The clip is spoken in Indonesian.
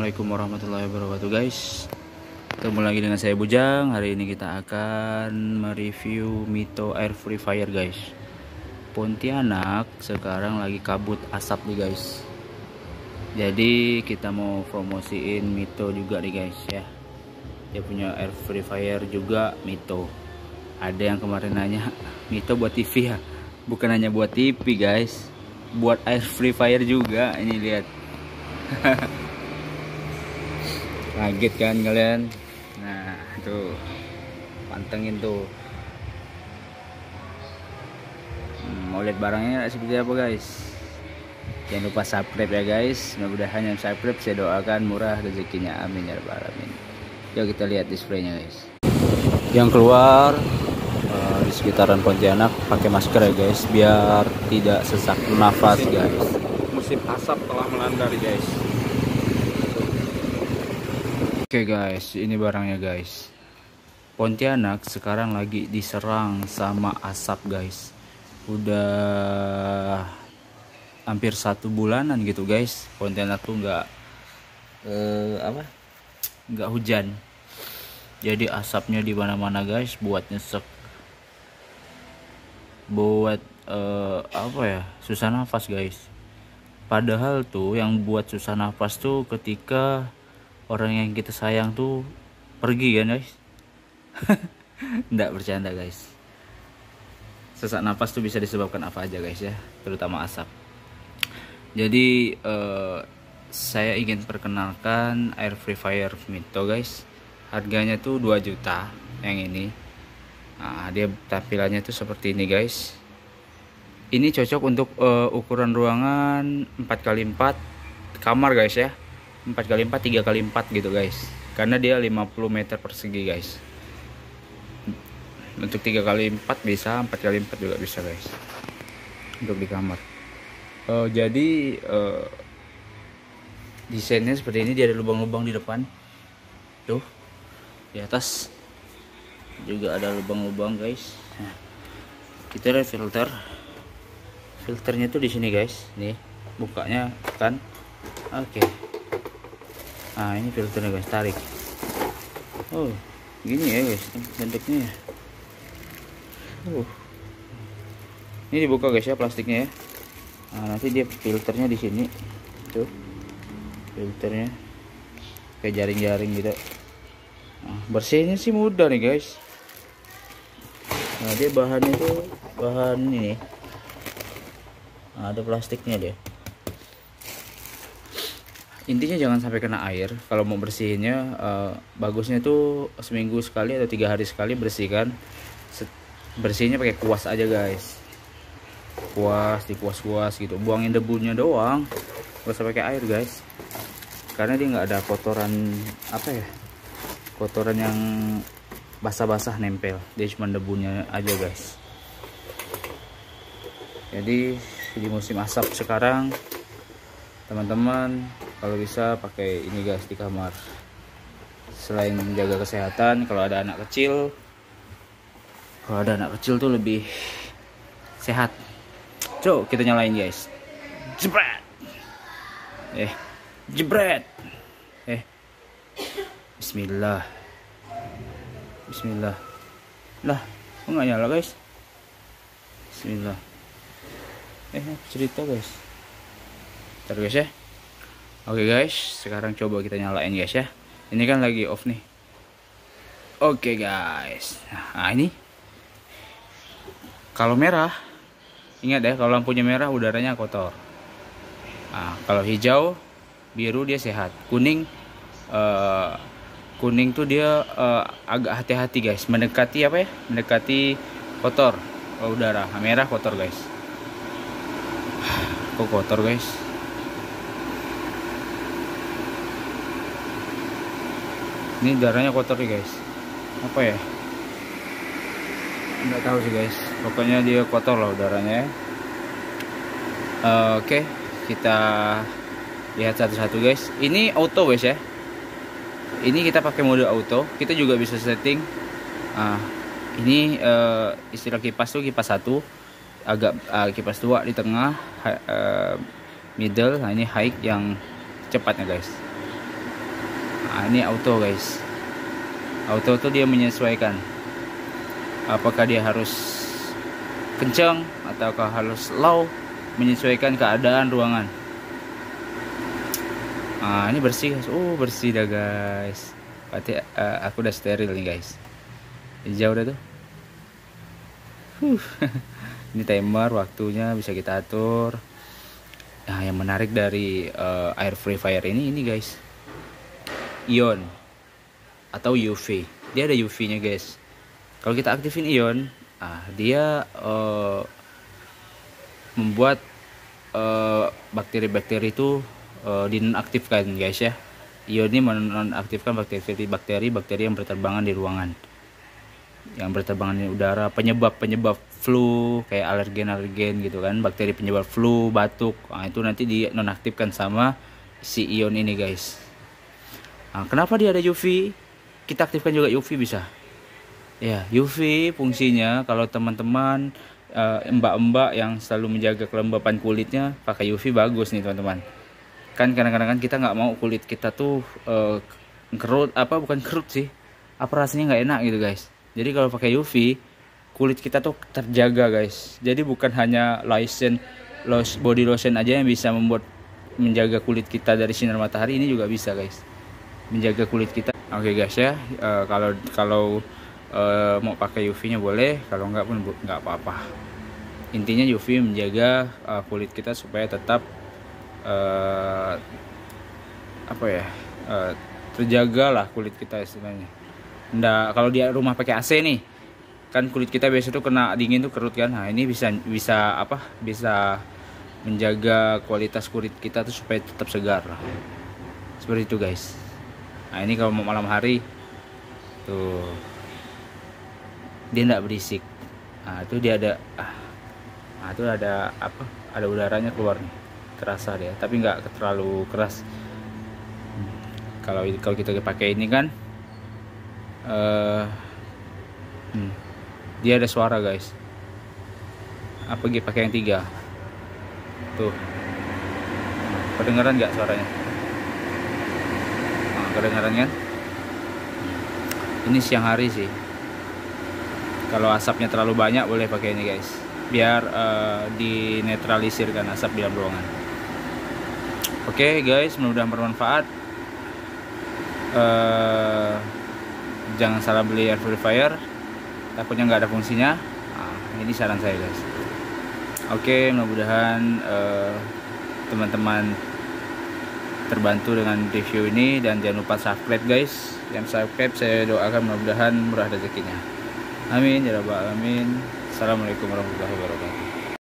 Assalamualaikum warahmatullahi wabarakatuh guys. Ketemu lagi dengan saya Bujang. Hari ini kita akan mereview Mito Air Purifier guys. Pontianak sekarang lagi kabut asap nih guys. Jadi kita mau promosiin Mito juga nih guys ya. Dia punya air purifier juga Mito. Ada yang kemarin nanya, Mito buat TV ya? Bukan hanya buat TV guys, buat air purifier juga. Ini lihat. Kaget kan kalian? Nah tuh, pantengin tuh. Mau lihat barangnya seperti apa guys? Jangan lupa subscribe ya guys. Mudah-mudahan yang subscribe saya doakan murah rezekinya, amin ya rabbal alamin. Yuk kita lihat displaynya guys. Yang keluar di sekitaran Pontianak pakai masker ya guys, biar tidak sesak nafas guys. Musim asap telah melanda guys. Oke guys, ini barangnya guys. Pontianak sekarang lagi diserang sama asap guys. Udah hampir 1 bulanan gitu guys. Pontianak tuh nggak hujan. Jadi asapnya di mana-mana guys, buat nyesek, buat susah nafas guys. Padahal tuh yang buat susah nafas tuh ketika orang yang kita sayang tuh pergi kan guys. Nggak bercanda guys. Sesak nafas tuh bisa disebabkan apa aja guys ya, terutama asap. Jadi saya ingin perkenalkan air purifier Mito guys. Harganya tuh 2 juta yang ini. Nah, dia tampilannya tuh seperti ini guys. Ini cocok untuk ukuran ruangan 4x4 kamar guys ya. 4x4, 3x4 gitu guys. Karena dia 50 meter persegi guys. Untuk 3x4 bisa, 4x4 juga bisa guys. Untuk di kamar. Jadi desainnya seperti ini. Dia ada lubang-lubang di depan. Tuh, di atas juga ada lubang-lubang guys. Nah, kita ada filter. Filternya tuh di sini guys. Nih, bukanya kan. Oke. Nah, ini filternya guys, tarik. Oh, gini ya guys bentuknya. Ini dibuka guys ya plastiknya ya. Nah, nanti dia filternya di sini. Tuh. Filternya kayak jaring-jaring gitu. Nah, bersihnya sih mudah nih guys. Nah, dia bahannya tuh bahan ini. Nah, ada plastiknya dia. Intinya jangan sampai kena air. Kalau mau bersihinnya bagusnya tuh seminggu sekali atau 3 hari sekali bersihkan. Bersihnya pakai kuas aja guys. Kuas, dikuas-kuas gitu. Buangin debunya doang. Gak usah pakai air guys. Karena dia nggak ada kotoran kotoran yang basah-basah nempel. Dia cuma debunya aja guys. Jadi di musim asap sekarang, teman-teman kalau bisa pakai ini guys di kamar. Selain menjaga kesehatan, kalau ada anak kecil tuh lebih sehat. Coba kita nyalain guys. Jebret. Jebret. Bismillah. Bismillah. Lah, kok nggak nyala guys? Bismillah. Cerita guys. Ntar guys ya. Oke guys, sekarang coba kita nyalain guys ya. Ini kan lagi off nih. Oke guys. Nah ini. Kalau merah, ingat ya, kalau lampunya merah udaranya kotor. Nah, kalau hijau, biru dia sehat. Kuning tuh dia agak hati-hati guys. Mendekati mendekati kotor udara. Merah kotor guys. Kok kotor guys? Ini udaranya kotor nih guys. Apa ya? Nggak tahu sih guys. Pokoknya dia kotor lah udaranya ya. Oke, kita lihat satu-satu guys. Ini auto guys ya. Ini kita pakai mode auto. Kita juga bisa setting. Ini istilah kipas tuh kipas 1, agak kipas 2 di tengah, middle. Nah ini high yang cepatnya guys. Ini auto guys. Auto tuh dia menyesuaikan apakah dia harus kencang ataukah harus low, menyesuaikan keadaan ruangan. Ini bersih guys. Bersih dah guys. Berarti aku udah steril nih guys. Hijau dah tuh. Ini timer, waktunya bisa kita atur. Nah, yang menarik dari air purifier ini guys, ion atau UV. Dia ada UV-nya guys. Kalau kita aktifin ion, dia membuat bakteri-bakteri itu dinonaktifkan guys ya. Ion ini menonaktifkan bakteri yang berterbangan di ruangan, yang berterbangan di udara, penyebab flu kayak alergen gitu kan, bakteri penyebab flu, batuk. Itu nanti dinonaktifkan sama si ion ini guys. Kenapa dia ada UV? Kita aktifkan juga UV bisa. Ya, UV fungsinya kalau teman-teman mbak-mbak yang selalu menjaga kelembapan kulitnya, pakai UV bagus nih teman-teman. Kan kadang-kadang kan kita nggak mau kulit kita tuh kerut, bukan kerut sih, rasanya nggak enak gitu guys. Jadi kalau pakai UV, kulit kita tuh terjaga guys. Jadi bukan hanya body lotion aja yang bisa menjaga kulit kita dari sinar matahari, ini juga bisa guys, menjaga kulit kita. Oke guys ya, kalau mau pakai UV-nya boleh, kalau enggak pun nggak apa-apa. Intinya UV menjaga kulit kita supaya tetap terjaga lah kulit kita istilahnya. Nggak, kalau di rumah pakai AC nih, kan kulit kita biasa tuh kena dingin tuh kerut kan. Ini bisa menjaga kualitas kulit kita tuh supaya tetap segar lah. Seperti itu guys. Ini kalau mau malam hari tuh dia nggak berisik. Itu dia ada itu ada ada udaranya keluar nih, terasa dia, tapi nggak terlalu keras. Kalau kita pakai ini kan dia ada suara guys. Pakai yang 3 tuh, kedengeran nggak suaranya? Kedengeran kan? Ini siang hari sih. Kalau asapnya terlalu banyak boleh pakai ini guys, biar dinetralisir kan asap di dalam ruangan. Oke guys, mudah-mudahan bermanfaat. Jangan salah beli air purifier, takutnya nggak ada fungsinya. Ini saran saya guys. Oke, mudah-mudahan teman-teman terbantu dengan review ini, dan jangan lupa subscribe guys. Yang subscribe saya doakan mudah-mudahan murah rezekinya. Amin ya rabbal alamin. Assalamualaikum warahmatullahi wabarakatuh.